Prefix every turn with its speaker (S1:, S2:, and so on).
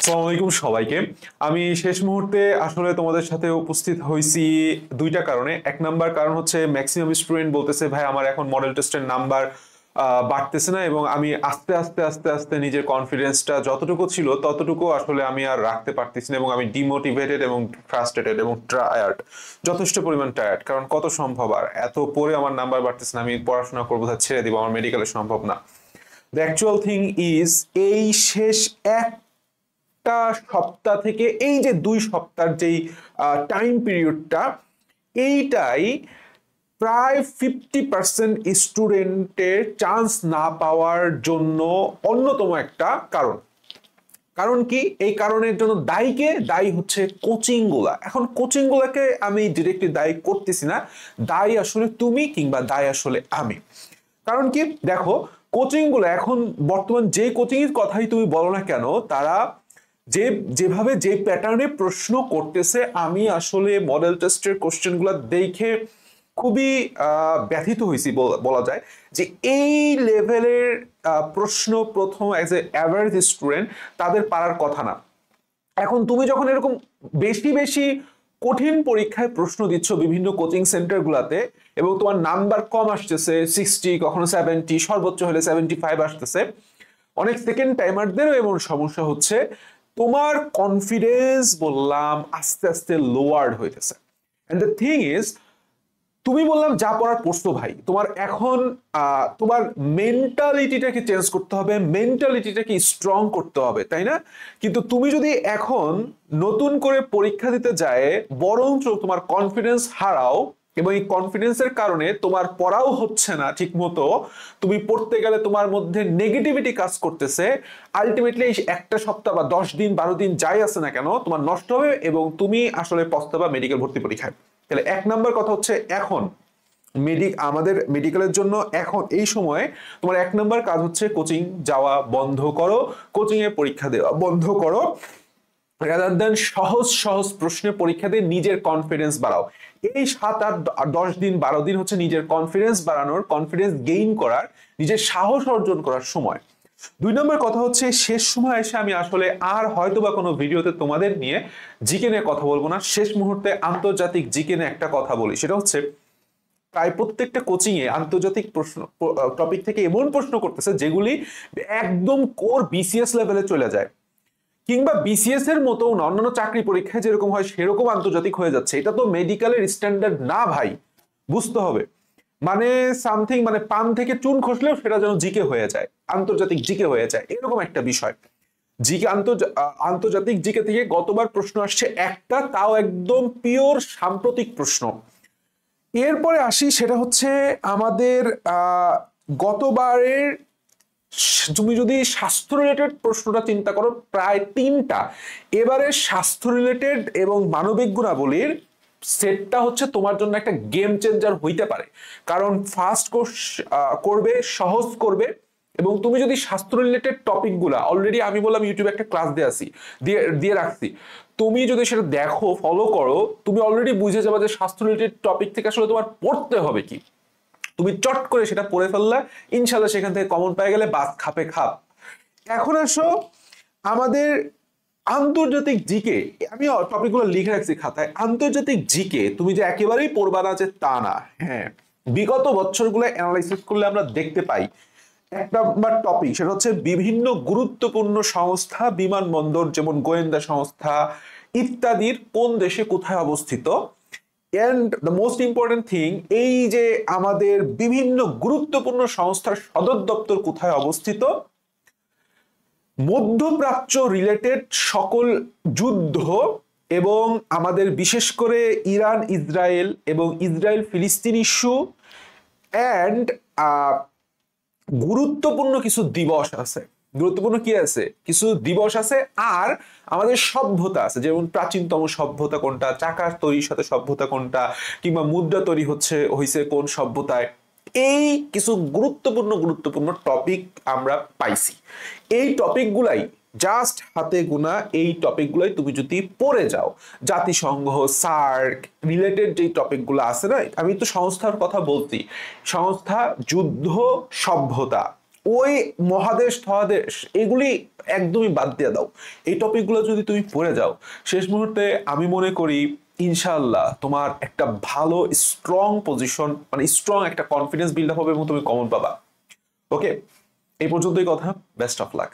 S1: আসসালামু আলাইকুম সবাইকে। আমি শেষ মুহূর্তে আসলে তোমাদের সাথে উপস্থিত হয়েছি দুইটা কারণে। এক নাম্বার কারণ হচ্ছে ম্যাক্সিমাম স্টুডেন্ট বলতেছে ভাই আমার এখন মডেল টেস্টের নাম্বার বাড়তেছে না, এবং আমি আস্তে আস্তে আস্তে আস্তে নিজের কনফিডেন্সটা যতটুকু ছিল ততটুকু আসলে আমি আর রাখতে পারতেছি না, এবং আমি ডিমোটিভেটেড এবং ফ্রাস্ট্রেটেড এবং টায়ার্ড, যথেষ্ট পরিমাণ টায়ার্ড। কারণ কত সম্ভব আর এত পরে আমার নাম্বার বাড়তেছে না, আমি পড়াশোনা করবো ছেড়ে দিব, আমার মেডিকেলে সম্ভব না। দ্য অ্যাকচুয়াল থিং ইজ এই শেষ একটা সপ্তাহ থেকে এই যে 2 সপ্তাহের যেই টাইম পিরিয়ডটা, এইটাই প্রায় 50% স্টুডেন্টের চান্স না পাওয়ার জন্য অন্যতম একটা কারণ। কারণ কি এই কারণের জন্য দায়ী হচ্ছে কোচিং গুলা। এখন কোচিং গুলাকে আমি ডিরেক্টলি দায়ী করতেছি না, দায়ী আসলে তুমি কিংবা দায়ী আসলে আমি। কারণ কি দেখো, কোচিং গুলো এখন বর্তমান যে কোচিং এর কথাই তুমি বলো না কেন, তারা যেভাবে যে প্যাটার্নে প্রশ্ন করতেছে, আমি আসলে মডেল টেস্টের কোশ্চেন গুলা দেখে খুবই ব্যথিত হয়েছি বলা যায় যে এই লেভেলের প্রশ্ন প্রথম অ্যাজ এ অ্যাভারেজ স্টুডেন্ট তাদের পারার কথা না। এখন তুমি যখন এরকম বেশি বেশি কঠিন পরীক্ষায় প্রশ্ন দিচ্ছ বিভিন্ন কোচিং সেন্টার গুলাতে, এবং তোমার নাম্বার কম আসতেছে 60, কখনো 70, সর্বোচ্চ হলে 75 আসতেছে, অনেক সেকেন্ড টাইমারদেরও এমন সমস্যা হচ্ছে, তোমার কনফিডেন্স বললাম আস্তে আস্তে লোয়ার্ড হইতেছে। এন্ড দ্য থিং ইজ, তুমি বললাম যা পড়ার পড়তো ভাই, তোমার এখন তোমার মেন্টালিটিটাকে চেঞ্জ করতে হবে, মেন্টালিটিটাকে স্ট্রং করতে হবে, তাই না? কিন্তু তুমি যদি এখন নতুন করে পরীক্ষা দিতে যায়, বরঞ্চ তোমার কনফিডেন্স হারাও, এবং এই কনফিডেন্সের কারণে তোমার পড়াও হচ্ছে না ঠিক মতো, তুমি পড়তে গেলে তোমার মধ্যে নেগেটিভিটি কাজ করতেছে, আলটিমেটলি এই একটা সপ্তাহ বা 10 দিন 12 দিন যাই আছে না কেন তোমার নষ্ট হবে, এবং তুমি আসলে পস্তাবা মেডিকেল ভর্তি পরীক্ষায়। তাহলে এক নাম্বার কথা হচ্ছে, এখন আমাদের মেডিকেলের জন্য এখন এই সময়ে তোমার এক নাম্বার কাজ হচ্ছে কোচিং যাওয়া বন্ধ করো, কোচিং এ পরীক্ষা দেওয়া বন্ধ করো, রাদার দেন সহজ সহজ প্রশ্নের পরীক্ষা দিয়ে নিজের কনফিডেন্স বাড়াও। এই 7 8 10 দিন 12 দিন হচ্ছে নিজের কনফিডেন্স বাড়ানোর, কনফিডেন্স গেইন করার, নিজের সাহস অর্জন করার সময়। 2 নম্বর কথা হচ্ছে, শেষ সময় এসে আমি আসলে আর হয়তো বা কোনো ভিডিওতে তোমাদের নিয়ে জিকে নিয়ে কথা বলবো না, শেষ মুহূর্তে আন্তর্জাতিক জিকে নিয়ে একটা কথা বলি। সেটা হচ্ছে, প্রায় প্রত্যেকটা কোচিং এ আন্তর্জাতিক প্রশ্ন টপিক থেকে এমন প্রশ্ন করতেছে যেগুলি একদম কোর বিসিএস লেভেলে চলে যায়, কিংবা বিসিএস এর মতো অন্যান্য চাকরি পরীক্ষায় যেরকম হয় সেরকম আন্তর্জাতিক হয়ে যাচ্ছে। এটা তো মেডিকেলের স্ট্যান্ডার্ড না ভাই, বুঝতে হবে। মানে সামথিং, মানে পান থেকে চুন খসলেও সেটা যেন জিকে হয়ে যায়, আন্তর্জাতিক জিকে হয়ে যায়, এরকম একটা বিষয়। জিকে আন্তর্জাতিক জিকে থেকে গতবার প্রশ্ন আসছে একটা, তাও একদম পিওর সাম্প্রতিক প্রশ্ন। এরপরে আসি, সেটা হচ্ছে আমাদের গতবারের, তুমি যদি স্বাস্থ্য রিলেটেড প্রশ্নটা চিন্তা করো, প্রায় 3টা। এবারে স্বাস্থ্য রিলেটেড এবং মানবিক গুণাবলীর সেটটা হচ্ছে তোমার জন্য একটা গেম চেঞ্জার হইতে পারে। কারণ ফার্স্ট কোর্স করবে, সহজ করবে, এবং তুমি যদি স্বাস্থ্য রিলেটেড টপিকগুলা, অলরেডি আমি বললাম ইউটিউবে একটা ক্লাস দিয়ে রাখছি, তুমি যদি সেটা দেখো, ফলো করো, তুমি অলরেডি বুঝে যাবে যে স্বাস্থ্য রিলেটেড টপিক থেকে আসলে তোমার পড়তে হবে কি। তুমি চট করে সেটা পড়ে ফেললে, ইনশাল্লাহ সেখান থেকে কমন পেয়ে গেলে বাস খাপে খাপ। এখন আসো আমাদের আন্তর্জাতিক জিকে, আমি টপিকগুলো লিখে রাখছি খাতায়। আন্তর্জাতিক জিকে তুমি যে একেবারেই পড়বা না যে তা না, হ্যাঁ, বিগত বছরগুলো অ্যানালাইসিস করলে আমরা দেখতে পাই একটা নাম্বার টপিক, সেটা হচ্ছে বিভিন্ন গুরুত্বপূর্ণ সংস্থা, বিমানবন্দর যেমন গোয়েন্দা সংস্থা ইত্যাদির কোন দেশে কোথায় অবস্থিত। And the most important thing, এই যে আমাদের বিভিন্ন গুরুত্বপূর্ণ সংস্থার সদর দপ্তর কোথায় অবস্থিত, মধ্যপ্রাচ্য রিলেটেড সকল যুদ্ধ, এবং আমাদের বিশেষ করে ইরান ইসরায়েল এবং ইসরায়েল ফিলিস্তিন ইস্যু, অ্যান্ড গুরুত্বপূর্ণ কিছু দিবস আছে, গুরুত্বপূর্ণ কি আছে, কিছু দিবস আছে, আর আমাদের সভ্যতা আছে, যেমন প্রাচীনতম সভ্যতা কোনটা, চাকা তৈরির সাথে সভ্যতা কোনটা, কিংবা মুদ্রা তৈরি হয়েছে কোন সভ্যতায়। এই কিছু গুরুত্বপূর্ণ গুরুত্বপূর্ণ টপিক আমরা পাইছি। এই টপিকগুলাই জাস্ট হাতে গোনা, এই টপিকগুলাই তুমি যদি পড়ে যাও, জাতিসংঘ, সার্ক রিলেটেড যে টপিকগুলো আছে না, আমি তো সংস্থার কথা বলছি, সংস্থা, যুদ্ধ, সভ্যতা, ওই মহাদেশ থহাদেশ এগুলি একদমই বাদ দিয়ে দাও। এই টপিকগুলো যদি তুমি পড়ে যাও শেষ মুহূর্তে আমি মনে করি ইনশাআল্লাহ তোমার একটা ভালো স্ট্রং পজিশন, মানে স্ট্রং একটা কনফিডেন্স বিল্ড আপ হবে এবং তুমি কমন পাবা। ওকে, এই পর্যন্তই কথা। Best of luck.